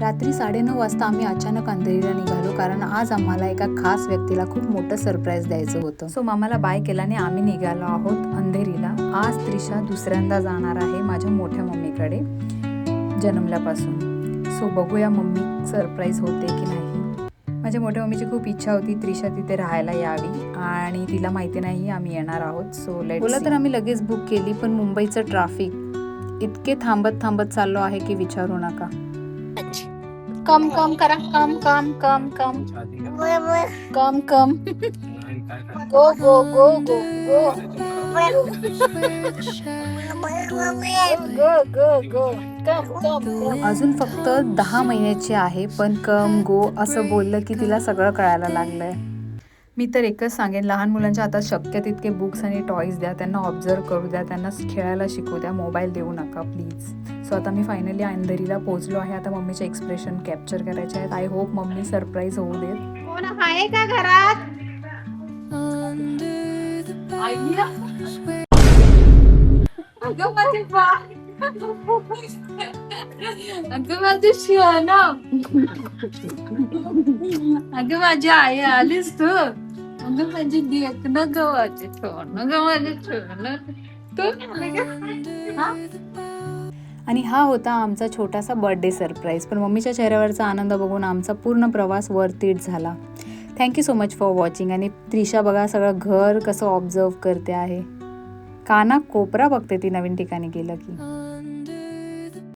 रात्री 9:30 वाजता आम्ही अचानक अंधेरीला निघालो, कारण आज आम्हाला एका खास व्यक्तीला खूप मोठं सरप्राईज द्यायचं होतं. सो मामाला बाय केल्याने आम्ही निघालो आहोत अंधेरीला. आज त्रिशा दुसऱ्यांदा जाणार आहे माझ्या मोठ्या मम्मीकडे जन्मल्यापासून. सो बघूया मम्मी सरप्राईज होते की नाही. माझ्या मोठ्या मम्मीची खूप इच्छा होती त्रिशा तिथे राहायला यावी, आणि तिला माहिती नाही आम्ही येणार आहोत. सो बोला तर आम्ही लगेच बुक केली, पण मुंबईचं ट्रॅफिक इतके थांबत चाललो आहे की विचारू नका. कम कम करा, कम कम कम कम कम कम गो गो गो गो गो गो गो गो कम कम. अजून फक्त 10 महिन्याची आहे, पण कम गो असं बोललं की तिला सगळं कळायला लागलंय. मी तर एकच सांगेन, लहान मुलांच्या हातात शक्य तितके बुक्स आणि टॉईज द्या, त्यांना ऑब्झर्व करू द्या, त्यांना खेळायला शिकू द्या, मोबाईल देऊ नका प्लीज. सो आता मी फायनली अंधेरीला पोहोचलो आहे. आता मम्मीचे एक्सप्रेशन कॅप्चर करायचे आहेत. आय होप मम्मी सरप्राईज होऊ देत. कोण आहे का घरात? अगं माझी बाळ, अगं माझी शिवाना, अगं माझी आई आलीस तू. अगं माझी लेक न ग, माझी सोनं ग, माझी सोनं तू आली का? आणि हा होता आमचा छोटासा बर्थडे सरप्राईज. पण मम्मीच्या चेहऱ्यावरचा आनंद बघून आमचा पूर्ण प्रवास वर्थ इट झाला. Thank you so much for watching. आणि त्रिशा बघा सगळं घर कसं ऑब्झर्व करते आहे. काना कोपरा बघते ती नवीन ठिकाणी गेलं की.